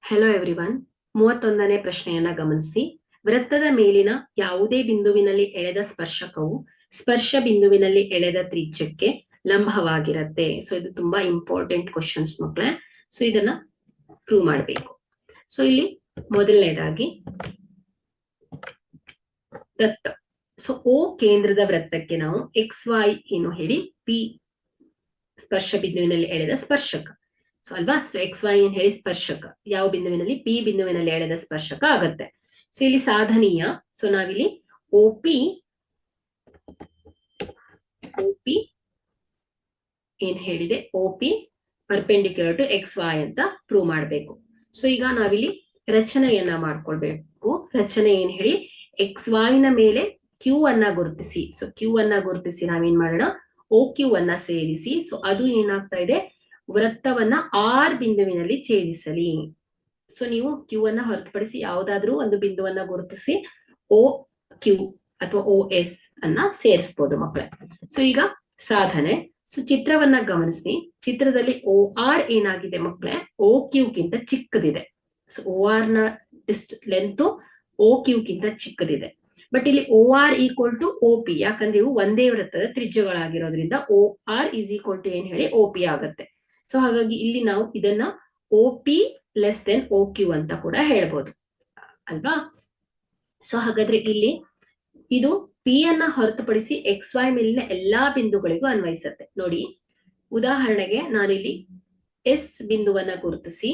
Hello everyone. 31ನೇ ಪ್ರಶ್ನೆಯನ್ನ ಗಮನಿಸಿ. ವೃತ್ತದ ಮೇಲಿನ ಯಾವುದೇ ಬಿಂದುವಿನಲ್ಲಿ ಎಳೆದ ಸ್ಪರ್ಶಕವು ಸ್ಪರ್ಶ ಬಿಂದುವಿನಲ್ಲಿ ಎಳೆದ ತ್ರಿಜ್ಯಕ್ಕೆ ಲಂಬವಾಗಿರುತ್ತೆ. ಸೊ ಇದು ತುಂಬಾ ಇಂಪಾರ್ಟೆಂಟ್ ಕ್ವಶನ್ಸ್ ಮಕ್ಕಳೇ. ಸೊ ಇದನ್ನ ಪ್ರೂವ್ ಮಾಡಬೇಕು. ಸೊ ಇಲ್ಲಿ ಮೊದಲನೇದಾಗಿ ವೃತ್ತ. ಸೊ ಓ ಕೇಂದ್ರದ ವೃತ್ತಕ್ಕೆ ನಾವು XY ಏನು ಹೇಳಿ P ಸ್ಪರ್ಶ ಬಿಂದುವಿನಲ್ಲಿ ಎಳೆದ ಸ್ಪರ್ಶಕ. ಸೊ ಅಲ್ವಾ? ಸೊ XY ಏನ್ ಹೇಳಿ ಸ್ಪರ್ಶಕ ಯಾವ ಬಿಂದುವಿನಲ್ಲಿ P ಬಿಂದುವಿನಲ್ಲಿ ಎಳೆದ ಸ್ಪರ್ಶಕ ಆಗತ್ತೆ. ಸೊ ಇಲ್ಲಿ ಸಾಧನೀಯ. ಸೊ ನಾವಿಲ್ಲಿ OP ಏನ್ ಹೇಳಿದೆ, OP ಪರ್ಪೆಂಡಿಕ್ಯುಲರ್ ಟು XY ಅಂತ ಪ್ರೂವ್ ಮಾಡಬೇಕು. ಸೊ ಈಗ ನಾವಿಲ್ಲಿ ರಚನೆಯನ್ನ ಮಾಡ್ಕೊಳ್ಬೇಕು. ರಚನೆ ಏನ್ ಹೇಳಿ, XY ನ ಮೇಲೆ Q ಅನ್ನ ಗುರುತಿಸಿ. ಸೊ Q ಅನ್ನ ಗುರುತಿಸಿ ನಾವೇನ್ ಮಾಡೋಣ, OQ ಅನ್ನ ಸೇರಿಸಿ. ಸೊ ಅದು ಏನಾಗ್ತಾ ಇದೆ, ವೃತ್ತವನ್ನ R ಬಿಂದುವಿನಲ್ಲಿ ಛೇದಿಸಲಿ. ಸೊ ನೀವು Q ಅನ್ನ ಹೊರತುಪಡಿಸಿ ಯಾವುದಾದ್ರೂ ಒಂದು ಬಿಂದುವನ್ನ ಗುರುತಿಸಿ OQ ಅಥವಾ OS ಅನ್ನ ಸೇರಿಸಬಹುದು ಮಕ್ಕಳೇ. ಸೊ ಈಗ ಸಾಧನೆ. ಸೊ ಚಿತ್ರವನ್ನ ಗಮನಿಸಿ. ಚಿತ್ರದಲ್ಲಿ OR ಏನಾಗಿದೆ ಮಕ್ಕಳೇ, OQ ಗಿಂತ ಚಿಕ್ಕದಿದೆ. ಸೊ OR ನ ಲೆಂತ್ OQ ಗಿಂತ ಚಿಕ್ಕದಿದೆ. ಬಟ್ ಇಲ್ಲಿ OR ಈಕ್ವಲ್ ಟು OP, ಯಾಕಂದ್ರೆ ಇವು ಒಂದೇ ವೃತ್ತದ ತ್ರಿಜ್ಯಗಳಾಗಿರೋದ್ರಿಂದ OR ಈಸ್ ಈಕ್ವಲ್ ಟು ಏನ್ ಹೇಳಿ OP ಆಗತ್ತೆ. ಸೊ ಹಾಗಾಗಿ ಇಲ್ಲಿ ನಾವು ಇದನ್ನ OP ಲೆಸ್ ದೆನ್ OQ ಅಂತ ಕೂಡ ಹೇಳ್ಬೋದು ಅಲ್ವಾ? ಸೊ ಹಾಗಾದ್ರೆ ಇಲ್ಲಿ ಇದು P ಅನ್ನ ಹೊರತುಪಡಿಸಿ XY ಮೇಲಿನ ಎಲ್ಲಾ ಬಿಂದುಗಳಿಗೂ ಅನ್ವಯಿಸುತ್ತೆ. ನೋಡಿ, ಉದಾಹರಣೆಗೆ ನಾನಿಲ್ಲಿ S ಬಿಂದುವನ್ನ ಗುರುತಿಸಿ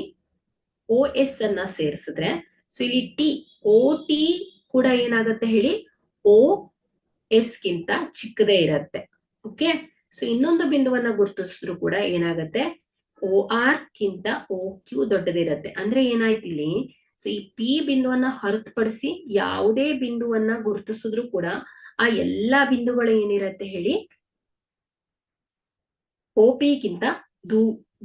OS ಅನ್ನ ಸೇರಿಸಿದ್ರೆ, ಸೊ ಇಲ್ಲಿ OT ಕೂಡ ಏನಾಗುತ್ತೆ ಹೇಳಿ, OS ಗಿಂತ ಚಿಕ್ಕದೇ ಇರತ್ತೆ. ಓಕೆ. ಸೊ ಇನ್ನೊಂದು ಬಿಂದುವನ್ನ ಗುರುತಿಸಿದ್ರು ಕೂಡ ಏನಾಗುತ್ತೆ, OR ಗಿಂತ OQ ದೊಡ್ಡದಿರತ್ತೆ. ಅಂದ್ರೆ ಏನಾಯ್ತು ಇಲ್ಲಿ, ಸೊ ಈ P ಬಿಂದುವನ್ನ ಹೊರತುಪಡಿಸಿ ಯಾವುದೇ ಬಿಂದುವನ್ನ ಗುರುತಿಸಿದ್ರು ಕೂಡ ಆ ಎಲ್ಲಾ ಬಿಂದುಗಳು ಏನಿರತ್ತೆ ಹೇಳಿ, OP ಗಿಂತ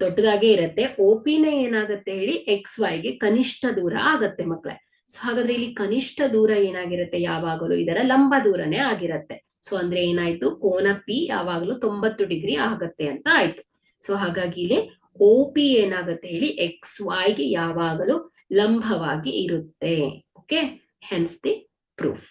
ದೊಡ್ಡದಾಗೆ ಇರತ್ತೆ. OP ನೇ ಏನಾಗತ್ತೆ ಹೇಳಿ, XY ಗೆ ಕನಿಷ್ಠ ದೂರ ಆಗತ್ತೆ ಮಕ್ಕಳೇ. ಸೊ ಹಾಗಾದ್ರೆ ಇಲ್ಲಿ ಕನಿಷ್ಠ ದೂರ ಏನಾಗಿರುತ್ತೆ, ಯಾವಾಗಲೂ ಇದರ ಲಂಬ ದೂರನೇ ಆಗಿರತ್ತೆ. ಸೊ ಅಂದ್ರೆ ಏನಾಯ್ತು, ಕೋನ P ಯಾವಾಗಲೂ 90 ಡಿಗ್ರಿ ಆಗತ್ತೆ ಅಂತ ಆಯ್ತು. ಸೊ ಹಾಗಾಗಿ ಇಲ್ಲಿ OP ಏನಾಗುತ್ತೆ ಹೇಳಿ, XY ಗೆ ಯಾವಾಗಲೂ ಲಂಬವಾಗಿ ಇರುತ್ತೆ. Okay, hence the proof.